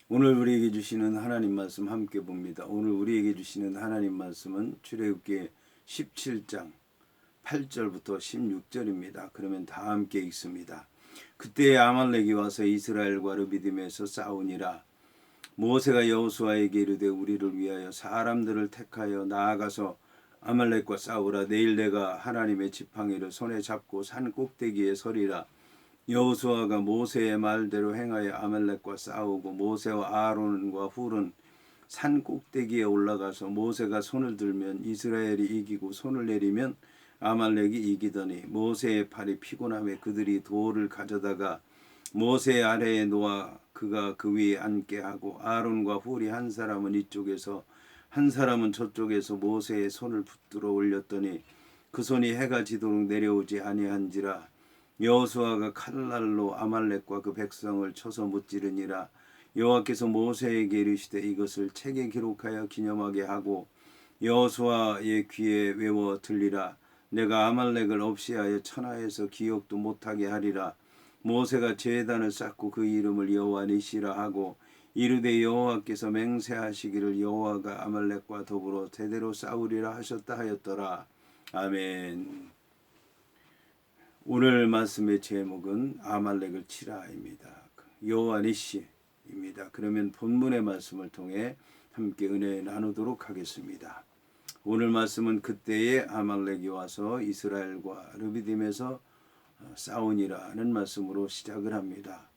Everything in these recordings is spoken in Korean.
오늘 우리에게 주시는 하나님 말씀 함께 봅니다. 오늘 우리에게 주시는 하나님 말씀은 출애굽기 17장 8절부터 16절입니다. 그러면 다 함께 읽습니다. 그때 아말렉이 와서 이스라엘과 르비딤에서 싸우니라. 모세가 여호수아에게 이르되 우리를 위하여 사람들을 택하여 나아가서 아말렉과 싸우라. 내일 내가 하나님의 지팡이를 손에 잡고 산 꼭대기에 서리라. 여호수아가 모세의 말대로 행하여 아말렉과 싸우고 모세와 아론과 훌은 산 꼭대기에 올라가서 모세가 손을 들면 이스라엘이 이기고 손을 내리면 아말렉이 이기더니 모세의 팔이 피곤함에 그들이 돌을 가져다가 모세 아래에 놓아 그가 그 위에 앉게 하고 아론과 훌이 한 사람은 이쪽에서 한 사람은 저쪽에서 모세의 손을 붙들어 올렸더니 그 손이 해가 지도록 내려오지 아니한지라. 여호수아가 칼날로 아말렉과 그 백성을 쳐서 무찌르니라. 여호와께서 모세에게 이르시되 이것을 책에 기록하여 기념하게 하고 여호수아의 귀에 외워 들리라. 내가 아말렉을 없이하여 천하에서 기억도 못하게 하리라. 모세가 제단을 쌓고 그 이름을 여호와 니시라 하고 이르되 여호와께서 맹세하시기를 여호와가 아말렉과 더불어 대대로 싸우리라 하셨다 하였더라. 아멘. 오늘 말씀의 제목은 아말렉을 치라입니다. 여호와 니시입니다. 그러면 본문의 말씀을 통해 함께 은혜 나누도록 하겠습니다. 오늘 말씀은 그때에 아말렉이 와서 이스라엘과 르비딤에서 싸우니라는 말씀으로 시작을 합니다.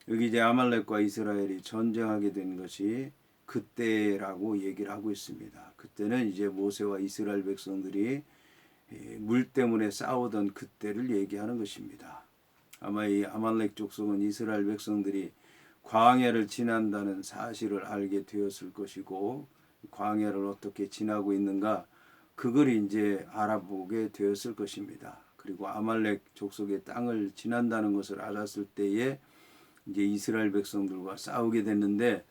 여기 이제 아말렉과 이스라엘이 전쟁하게 된 것이 그때라고 얘기를 하고 있습니다. 그때는 이제 모세와 이스라엘 백성들이 물 때문에 싸우던 그때를 얘기하는 것입니다. 아마 이 아말렉 족속은 이스라엘 백성들이 광야를 지난다는 사실을 알게 되었을 것이고 광야를 어떻게 지나고 있는가 그걸 이제 알아보게 되었을 것입니다. 그리고 아말렉 족속의 땅을 지난다는 것을 알았을 때에 이제 이스라엘 백성들과 싸우게 됐는데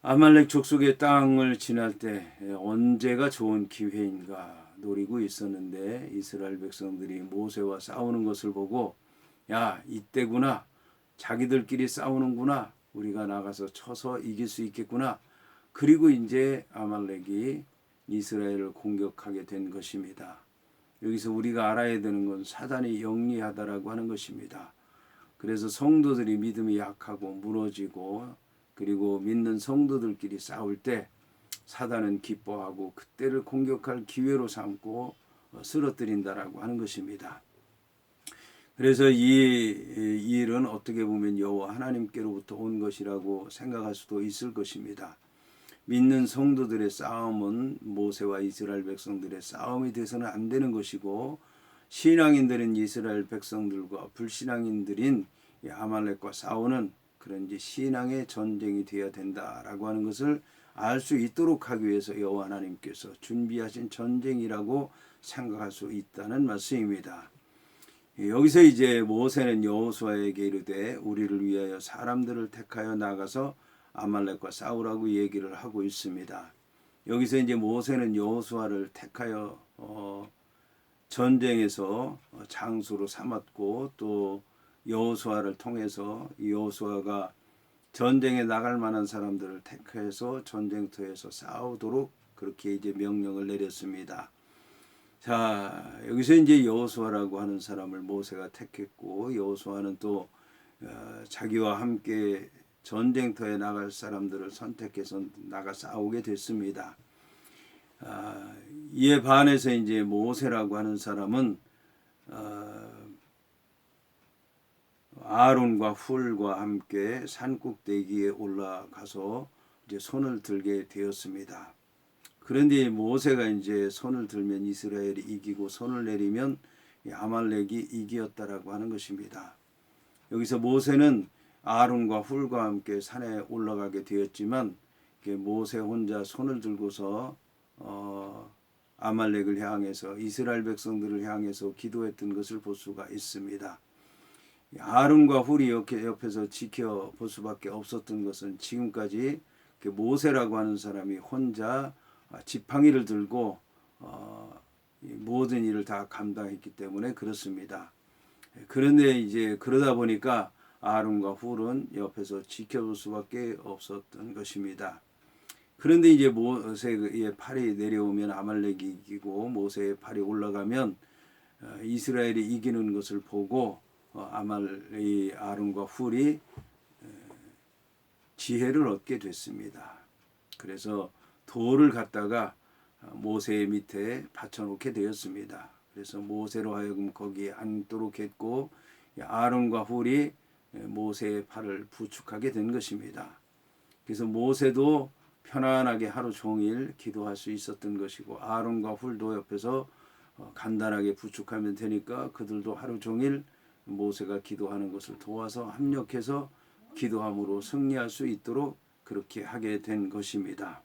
아말렉 족속의 땅을 지날 때 언제가 좋은 기회인가 노리고 있었는데 이스라엘 백성들이 모세와 싸우는 것을 보고 야 이때구나 자기들끼리 싸우는구나 우리가 나가서 쳐서 이길 수 있겠구나. 그리고 이제 아말렉이 이스라엘을 공격하게 된 것입니다. 여기서 우리가 알아야 되는 건 사단이 영리하다라고 하는 것입니다. 그래서 성도들이 믿음이 약하고 무너지고 그리고 믿는 성도들끼리 싸울 때 사단은 기뻐하고 그때를 공격할 기회로 삼고 쓰러뜨린다라고 하는 것입니다. 그래서 이 일은 어떻게 보면 여호와 하나님께로부터 온 것이라고 생각할 수도 있을 것입니다. 믿는 성도들의 싸움은 모세와 이스라엘 백성들의 싸움이 돼서는 안 되는 것이고 신앙인들인 이스라엘 백성들과 불신앙인들인 아말렉과 싸우는 그런 이제 신앙의 전쟁이 되어야 된다라고 하는 것을 알 수 있도록 하기 위해서 여호와 하나님께서 준비하신 전쟁이라고 생각할 수 있다는 말씀입니다. 여기서 이제 모세는 여호수아에게 이르되 우리를 위하여 사람들을 택하여 나가서 아말렉과 싸우라고 얘기를 하고 있습니다. 여기서 이제 모세는 여호수아를 택하여 전쟁에서 장수로 삼았고 또 여호수아를 통해서 여호수아가 전쟁에 나갈 만한 사람들을 택해서 전쟁터에서 싸우도록 그렇게 이제 명령을 내렸습니다. 자, 여기서 이제 여호수아라고 하는 사람을 모세가 택했고 여호수아는 또 자기와 함께 전쟁터에 나갈 사람들을 선택해서 나가 싸우게 됐습니다. 이에 반해서 이제 모세라고 하는 사람은 아론과 훌과 함께 산꼭대기에 올라가서 이제 손을 들게 되었습니다. 그런데 모세가 이제 손을 들면 이스라엘이 이기고 손을 내리면 아말렉이 이기었다라고 하는 것입니다. 여기서 모세는 아론과 훌과 함께 산에 올라가게 되었지만 모세 혼자 손을 들고서 아말렉을 향해서 이스라엘 백성들을 향해서 기도했던 것을 볼 수가 있습니다. 아론과 훌이 옆에서 지켜볼 수밖에 없었던 것은 지금까지 모세라고 하는 사람이 혼자 지팡이를 들고 모든 일을 다 감당했기 때문에 그렇습니다. 그런데 이제 그러다 보니까 아론과 훌은 옆에서 지켜볼 수밖에 없었던 것입니다. 그런데 이제 모세의 팔이 내려오면 아말렉이 이기고 모세의 팔이 올라가면 이스라엘이 이기는 것을 보고 아론과 훌이 지혜를 얻게 됐습니다. 그래서 돌을 갖다가 모세의 밑에 받쳐놓게 되었습니다. 그래서 모세로 하여금 거기에 앉도록 했고 아론과 훌이 모세의 팔을 부축하게 된 것입니다. 그래서 모세도 편안하게 하루 종일 기도할 수 있었던 것이고 아론과 훌도 옆에서 간단하게 부축하면 되니까 그들도 하루 종일 모세가 기도하는 것을 도와서 합력해서 기도함으로 승리할 수 있도록 그렇게 하게 된 것입니다.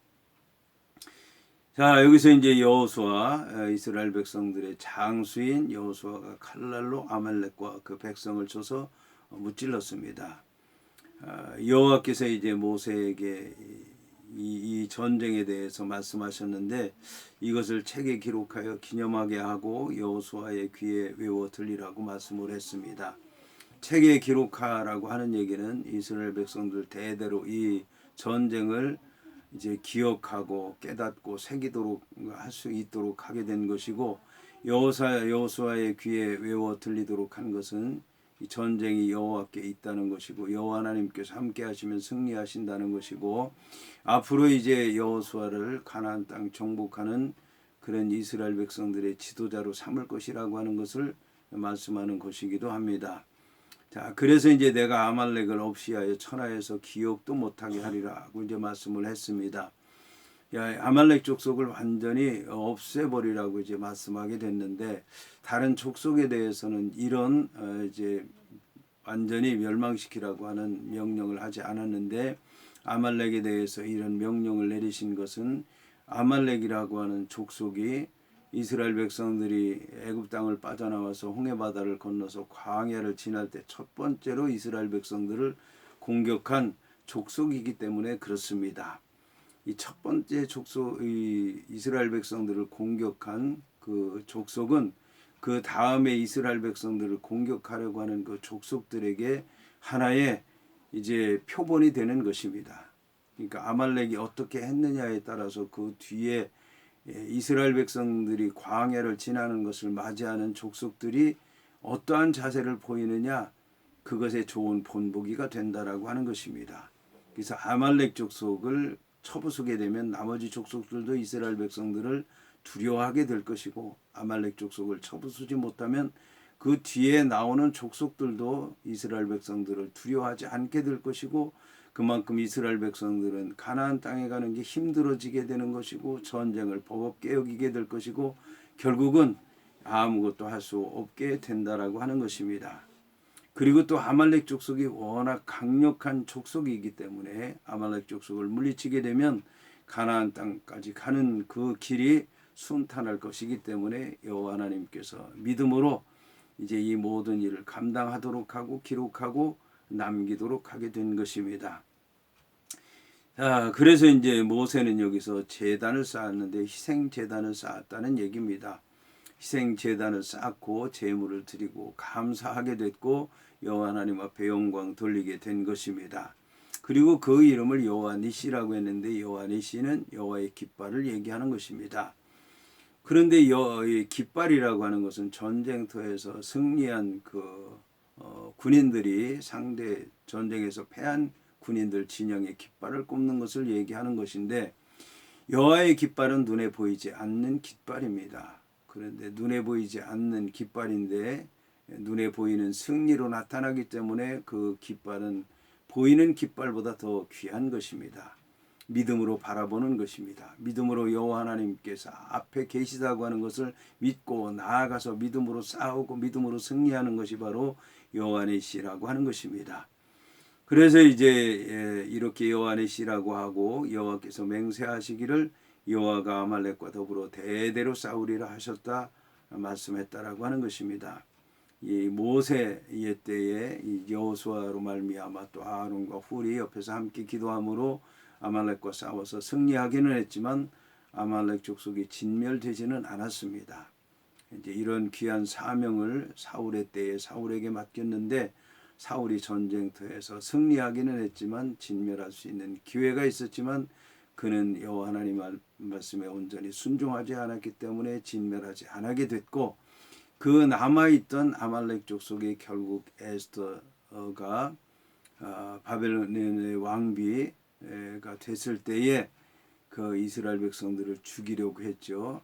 자, 여기서 이제 여호수아, 이스라엘 백성들의 장수인 여호수아가 칼날로 아말렉과 그 백성을 쳐서 무찔렀습니다. 여호와께서 이제 모세에게 이 전쟁에 대해서 말씀하셨는데 이것을 책에 기록하여 기념하게 하고 여호수아의 귀에 외워 들리라고 말씀을 했습니다. 책에 기록하라고 하는 얘기는 이스라엘 백성들 대대로 이 전쟁을 이제 기억하고 깨닫고 새기도록 할 수 있도록 하게 된 것이고 여호수아의 귀에 외워 들리도록 한 것은 이 전쟁이 여호와께 있다는 것이고 여호와 하나님께서 함께 하시면 승리하신다는 것이고 앞으로 이제 여호수아를 가나안 땅 정복하는 그런 이스라엘 백성들의 지도자로 삼을 것이라고 하는 것을 말씀하는 것이기도 합니다. 자, 그래서 이제 내가 아말렉을 없이하여 천하에서 기억도 못하게 하리라고 이제 말씀을 했습니다. 아말렉 족속을 완전히 없애버리라고 이제 말씀하게 됐는데 다른 족속에 대해서는 이런 이제 완전히 멸망시키라고 하는 명령을 하지 않았는데 아말렉에 대해서 이런 명령을 내리신 것은 아말렉이라고 하는 족속이 이스라엘 백성들이 애굽 땅을 빠져나와서 홍해바다를 건너서 광야를 지날 때 첫 번째로 이스라엘 백성들을 공격한 족속이기 때문에 그렇습니다. 이 첫 번째 족속, 이 이스라엘 백성들을 공격한 그 족속은 그 다음에 이스라엘 백성들을 공격하려고 하는 그 족속들에게 하나의 이제 표본이 되는 것입니다. 그러니까 아말렉이 어떻게 했느냐에 따라서 그 뒤에 이스라엘 백성들이 광야를 지나는 것을 맞이하는 족속들이 어떠한 자세를 보이느냐 그것에 좋은 본보기가 된다라고 하는 것입니다. 그래서 아말렉 족속을 쳐부수게 되면 나머지 족속들도 이스라엘 백성들을 두려워하게 될 것이고 아말렉 족속을 쳐부수지 못하면 그 뒤에 나오는 족속들도 이스라엘 백성들을 두려워하지 않게 될 것이고 그만큼 이스라엘 백성들은 가나안 땅에 가는 게 힘들어지게 되는 것이고 전쟁을 버겁게 여기게 될 것이고 결국은 아무것도 할 수 없게 된다라고 하는 것입니다. 그리고 또 아말렉 족속이 워낙 강력한 족속이기 때문에 아말렉 족속을 물리치게 되면 가나안 땅까지 가는 그 길이 순탄할 것이기 때문에 여호와 하나님께서 믿음으로 이제 이 모든 일을 감당하도록 하고 기록하고 남기도록 하게 된 것입니다. 자, 그래서 이제 모세는 여기서 제단을 쌓았는데 희생 제단을 쌓았다는 얘기입니다. 희생 제단을 쌓고 제물을 드리고 감사하게 됐고 여호와 하나님 앞에 영광 돌리게 된 것입니다. 그리고 그 이름을 여호와 니시라고 했는데 여호와 니시는 여호와의 깃발을 얘기하는 것입니다. 그런데 깃발이라고 하는 것은 전쟁터에서 승리한 그 군인들이 상대 전쟁에서 패한 군인들 진영의 깃발을 꼽는 것을 얘기하는 것인데 여호와의 깃발은 눈에 보이지 않는 깃발입니다. 그런데 눈에 보이지 않는 깃발인데 눈에 보이는 승리로 나타나기 때문에 그 깃발은 보이는 깃발보다 더 귀한 것입니다. 믿음으로 바라보는 것입니다. 믿음으로 여호와 하나님께서 앞에 계시다고 하는 것을 믿고 나아가서 믿음으로 싸우고 믿음으로 승리하는 것이 바로 여호와 니시라고 하는 것입니다. 그래서 이제 이렇게 여호와 니시라고 하고 여호와께서 맹세하시기를 여호와가 아말렉과 더불어 대대로 싸우리라 하셨다 말씀했다라고 하는 것입니다. 이 모세의 때에 여호수아로 말미암아 또 아론과 훌이 옆에서 함께 기도함으로 아말렉과 싸워서 승리하기는 했지만 아말렉 족속이 진멸되지는 않았습니다. 이제 이런 귀한 사명을 사울의 때에 사울에게 맡겼는데 사울이 전쟁터에서 승리하기는 했지만 진멸할 수 있는 기회가 있었지만 그는 여호와 하나님 말씀에 온전히 순종하지 않았기 때문에 진멸하지 않게 됐고, 그 남아있던 아말렉 족속이 결국 에스더가 바벨론의 왕비가 됐을 때에 그 이스라엘 백성들을 죽이려고 했죠.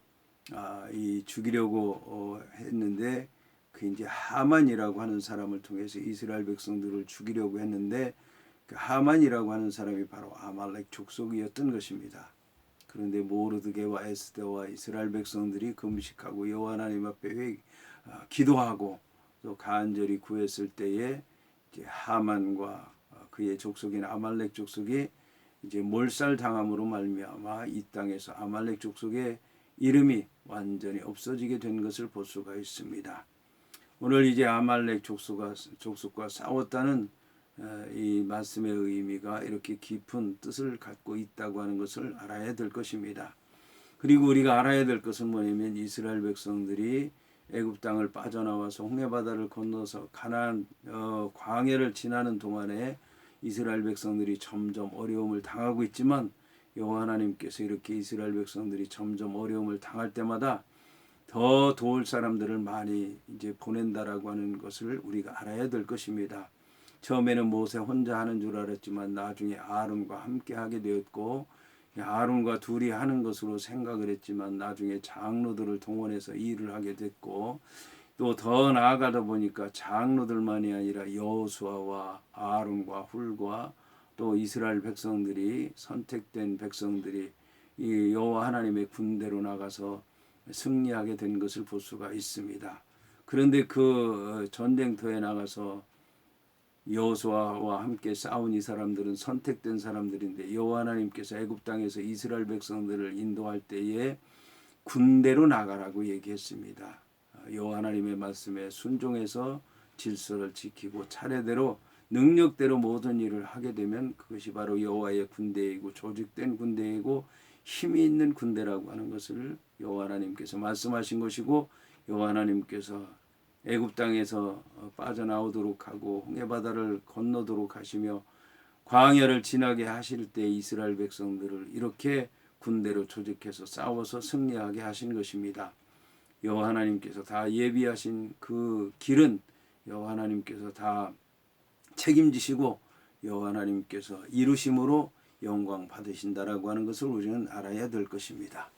이 죽이려고 했는데 그 이제 하만이라고 하는 사람을 통해서 이스라엘 백성들을 죽이려고 했는데, 그 하만이라고 하는 사람이 바로 아말렉 족속이었던 것입니다. 그런데 모르드게와 에스더와 이스라엘 백성들이 금식하고 여호와 하나님 앞에 기도하고 또 간절히 구했을 때에 이제 하만과 그의 족속인 아말렉 족속이 이제 몰살당함으로 말미암아 이 땅에서 아말렉 족속의 이름이 완전히 없어지게 된 것을 볼 수가 있습니다. 오늘 이제 아말렉 족속과 싸웠다는 이 말씀의 의미가 이렇게 깊은 뜻을 갖고 있다고 하는 것을 알아야 될 것입니다. 그리고 우리가 알아야 될 것은 뭐냐면 이스라엘 백성들이 애굽 땅을 빠져나와서 홍해바다를 건너서 가나안 광야를 지나는 동안에 이스라엘 백성들이 점점 어려움을 당하고 있지만 여호와 하나님께서 이렇게 이스라엘 백성들이 점점 어려움을 당할 때마다 더 도울 사람들을 많이 이제 보낸다라고 하는 것을 우리가 알아야 될 것입니다. 처음에는 모세 혼자 하는 줄 알았지만 나중에 아론과 함께 하게 되었고, 아론과 둘이 하는 것으로 생각을 했지만 나중에 장로들을 동원해서 일을 하게 됐고, 또 더 나아가다 보니까 장로들만이 아니라 여호수아와 아론과 훌과 또 이스라엘 백성들이, 선택된 백성들이 이 여호와 하나님의 군대로 나가서 승리하게 된 것을 볼 수가 있습니다. 그런데 그 전쟁터에 나가서 여호수아와 함께 싸운 이 사람들은 선택된 사람들인데, 여호와 하나님께서 애굽 땅에서 이스라엘 백성들을 인도할 때에 군대로 나가라고 얘기했습니다. 여호와 하나님의 말씀에 순종해서 질서를 지키고 차례대로 능력대로 모든 일을 하게 되면 그것이 바로 여호와의 군대이고 조직된 군대이고 힘이 있는 군대라고 하는 것을 여호와 하나님께서 말씀하신 것이고, 여호와 하나님께서 애굽 땅에서 빠져나오도록 하고 홍해바다를 건너도록 하시며 광야를 지나게 하실 때 이스라엘 백성들을 이렇게 군대로 조직해서 싸워서 승리하게 하신 것입니다. 여호와 하나님께서 다 예비하신 그 길은 여호와 하나님께서 다 책임지시고 여호와 하나님께서 이루심으로 영광 받으신다라고 하는 것을 우리는 알아야 될 것입니다.